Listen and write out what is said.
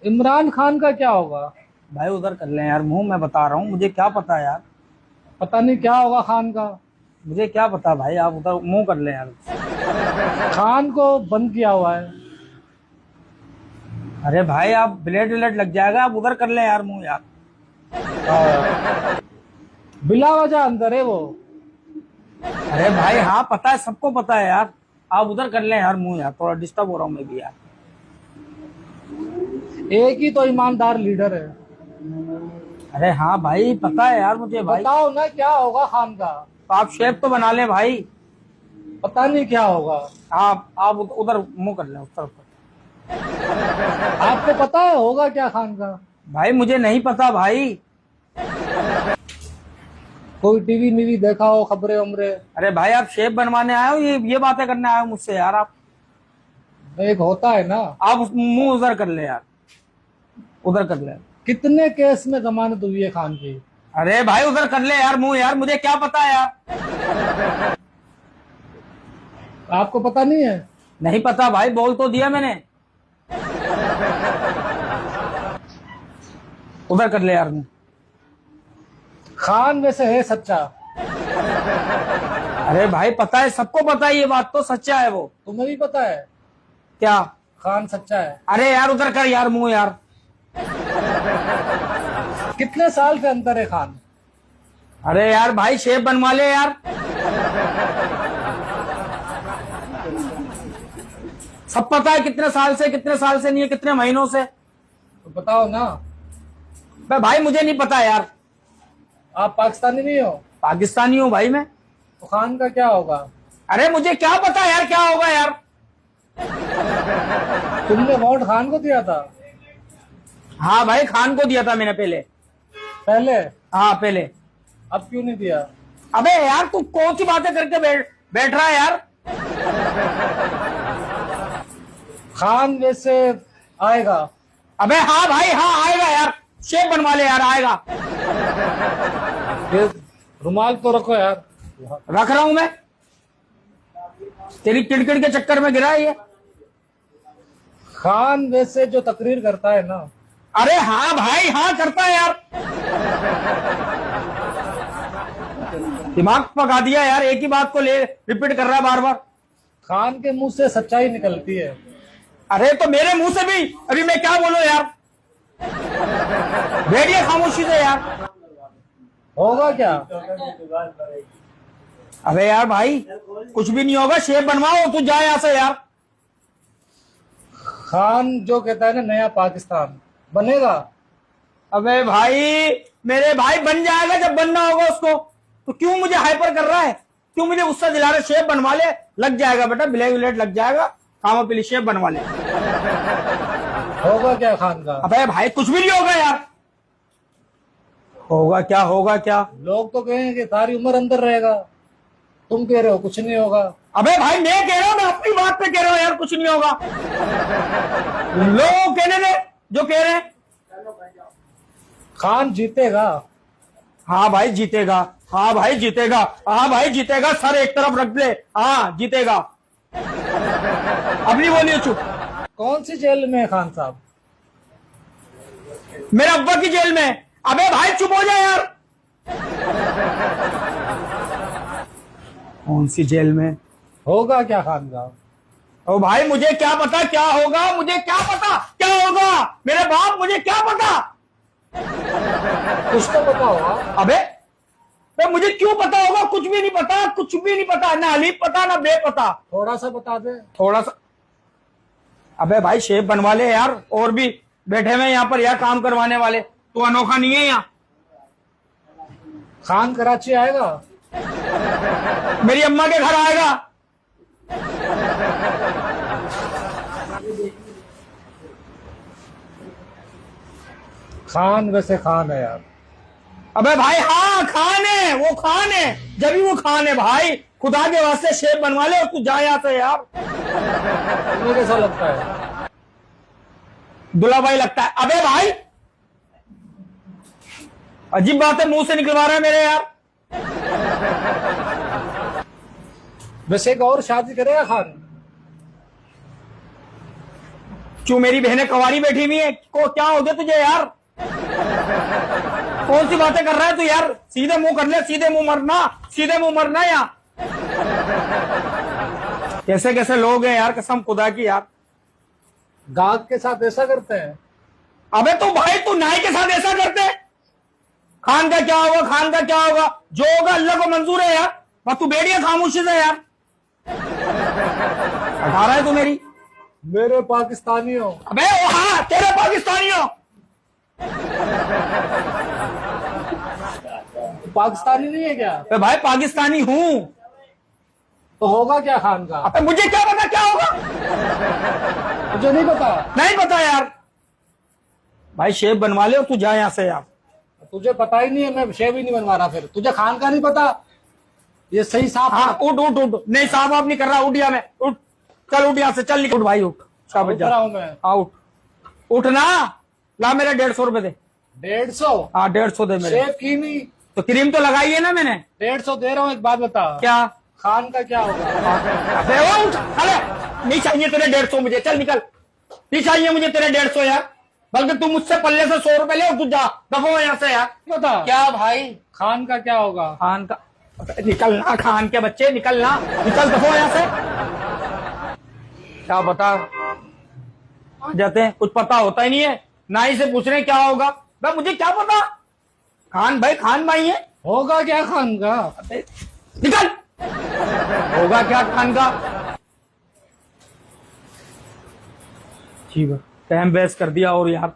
इमरान खान का क्या होगा? भाई उधर कर लें यार, मुंह मैं बता रहा हूँ, मुझे क्या पता यार। पता नहीं क्या होगा खान का। मुझे क्या पता भाई, आप उधर मुंह कर लें यार। खान को बंद किया हुआ है। अरे भाई आप ब्लेड व्लेड लग जाएगा, आप उधर कर लें यार मुंह यार। बिला वजह अंदर है वो। अरे भाई हाँ पता है, सबको पता है यार। आप उधर कर लें यार मुंह यार, थोड़ा डिस्टर्ब हो रहा हूँ मैं भी यार। एक ही तो ईमानदार लीडर है। अरे हाँ भाई पता है यार मुझे भाई। बताओ ना क्या होगा खान का। तो आप शेप तो बना लें भाई। पता नहीं क्या होगा। आप उधर मुंह कर लें, उधर। आपको पता है होगा क्या खान का? भाई मुझे नहीं पता भाई। कोई टीवी मीवी देखा हो, खबरें उमरे? अरे भाई आप शेप बनवाने आए हो, ये बातें करने आए हो मुझसे यार आप। एक होता है ना। आप मुंह उधर कर ले यार, उधर कर ले। कितने केस में जमानत हुई है खान की? अरे भाई उधर कर ले यार मुंह यार, मुझे क्या पता यार। आपको पता नहीं है? नहीं पता भाई, बोल तो दिया मैंने। उधर कर ले यार मुंह। खान वैसे है सच्चा? अरे भाई पता है, सबको पता है, ये बात तो सच्चा है वो। तुम्हें भी पता है क्या? खान सच्चा है? अरे यार उधर कर यार मुंह यार। कितने साल से अंदर है खान? अरे यार भाई शेप बनवा ले यार। सब पता है कितने साल से, कितने साल से नहीं है, कितने महीनों से। तो बताओ ना। भाई मुझे नहीं पता यार। आप पाकिस्तानी नहीं हो? पाकिस्तानी हूँ भाई मैं। तो खान का क्या होगा? अरे मुझे क्या पता यार क्या होगा यार। तुमने वोट खान को दिया था? हाँ भाई खान को दिया था मैंने पहले। पहले? हाँ पहले। अब क्यों नहीं दिया? अबे यार तू कौन सी बातें करके बैठ रहा है यार। खान वैसे आएगा? अबे हाँ भाई हाँ आएगा यार, शेप बनवा ले यार, आएगा। ये रुमाल तो रखो यार। रख रहा हूं मैं, तेरी किड़किड़ के चक्कर में गिरा है ये। खान वैसे जो तकरीर करता है ना। अरे हाँ भाई हाँ करता है यार। दिमाग पका दिया यार, एक ही बात को ले रिपीट कर रहा है बार बार। खान के मुंह से सच्चाई निकलती है। अरे तो मेरे मुंह से भी अभी मैं क्या बोलूं यार। बैठिए खामोशी से यार। होगा क्या? अबे यार भाई कुछ भी नहीं होगा, शेप बनवाओ, तू जा यहां से यार। खान जो कहता है ना नया पाकिस्तान बनेगा। अबे भाई मेरे भाई बन जाएगा जब बनना होगा उसको। तो क्यों मुझे हाइपर कर रहा है, क्यों मुझे गुस्सा दिला रहा है। शेप बनवा ले, लग जाएगा बेटा, ब्लेड व्लेड लग जाएगा। खामो पीली शेप बनवा ले। होगा क्या खान का? अबे भाई कुछ भी नहीं होगा यार। होगा क्या, होगा क्या? लोग तो कहेंगे कि सारी उम्र अंदर रहेगा। तुम कह रहे हो कुछ नहीं होगा। अबे भाई मैं कह रहा हूं, मैं अपनी बात पे कह रहा हूं यार, कुछ नहीं होगा। लोग कहने दे जो कह रहे हैं। खान जीतेगा। हाँ भाई जीतेगा, हाँ भाई जीतेगा, हाँ भाई जीतेगा, सर एक तरफ रख ले, हाँ जीतेगा। अब नहीं बोलिए, चुप। कौन सी जेल में है खान साहब? मेरे अब्बा की जेल में। अबे भाई चुप हो जा यार। कौन सी जेल में? होगा क्या खान का? ओ भाई मुझे क्या पता क्या होगा, मुझे क्या पता क्या होगा। मेरे बाप मुझे क्या पता। कुछ तो पता होगा। अबे तो मुझे क्यों पता होगा, कुछ भी नहीं पता, कुछ भी नहीं पता, ना अली पता ना बे पता। थोड़ा सा बता दे। थोड़ा सा। अबे भाई शेप बनवा ले यार, और भी बैठे हुए यहाँ पर यार काम करवाने वाले, तू अनोखा नहीं है यहाँ। खान कराची आएगा? मेरी अम्मा के घर आएगा। खान वैसे खान है यार। अबे भाई हाँ खान है, वो खान है, जब भी वो खान है भाई। खुदा के वास्ते शेप बनवा ले और तू जा यहाँ से यार। तुम्हें कैसा लगता है? दुला भाई लगता है। अबे भाई अजीब बात है, मुंह से निकलवा रहा है मेरे यार। वैसे एक और शादी करेगा खान? क्यों मेरी बहनें कवारी बैठी हुई है, को क्या हो गया तुझे यार? कौन सी बातें कर रहा है तू यार? सीधे मुंह कर ले, सीधे मुंह मरना, सीधे मुंह मरना यार। कैसे कैसे लोग हैं यार, कसम खुदा की यार। गाहक के साथ ऐसा करते हैं? अबे तो भाई तू नाई के साथ ऐसा करते है? खान का क्या होगा, खान का क्या होगा, जो होगा अल्लाह को मंजूर है यार। बस तू बैठिए खामोशी से यार। हटा रहा है तू मेरी। मेरे पाकिस्तानी हो। अबे हाँ तेरे पाकिस्तानी हो। पाकिस्तानी नहीं है क्या? अबे भाई पाकिस्तानी हूँ। तो होगा क्या खान का? अबे मुझे क्या पता क्या होगा? मुझे नहीं पता। नहीं पता यार। भाई शेप बनवा ले और तू जा यहाँ से यार। तुझे पता ही नहीं है, मैं शेव ही नहीं बनवा रहा। फिर तुझे खान का नहीं पता? ये सही साफ। हाँ उठ उठ उठ। नहीं साफ आप नहीं कर रहा, उठ यहाँ मैं। उठ चल, उठ यहाँ से चल, निकल। उठ भाई उठ, शाबाश जा। हूँ मैं। हाँ उठ उठ ना। ला मेरा 150 रुपए दे। 150? हाँ 150 दे मेरे। शेव की नहीं तो क्रीम तो लगाई है ना मैंने। 150 दे रहा हूँ। एक बात बता, क्या? खान का क्या होगा? अबे वो उठ, अरे नहीं चाहिए तेरे 150 मुझे, चल निकल। नहीं चाहिए मुझे तेरे 150 यार, बल्कि तू मुझसे पल्ले से 100 रुपए ले और तू जा, दफो यहाँ से यार। बता क्या भाई? खान का क्या होगा? खान का? निकलना खान के बच्चे, निकलना, निकल दफो यहाँ से। क्या बता आ जाते हैं, कुछ पता होता ही नहीं है। नाई से पूछ रहे क्या होगा, भाई मुझे क्या पता। खान भाई, खान भाई है। होगा क्या खान का? निकल। होगा क्या खान का? ठीक है, टाइम वेस्ट कर दिया और यार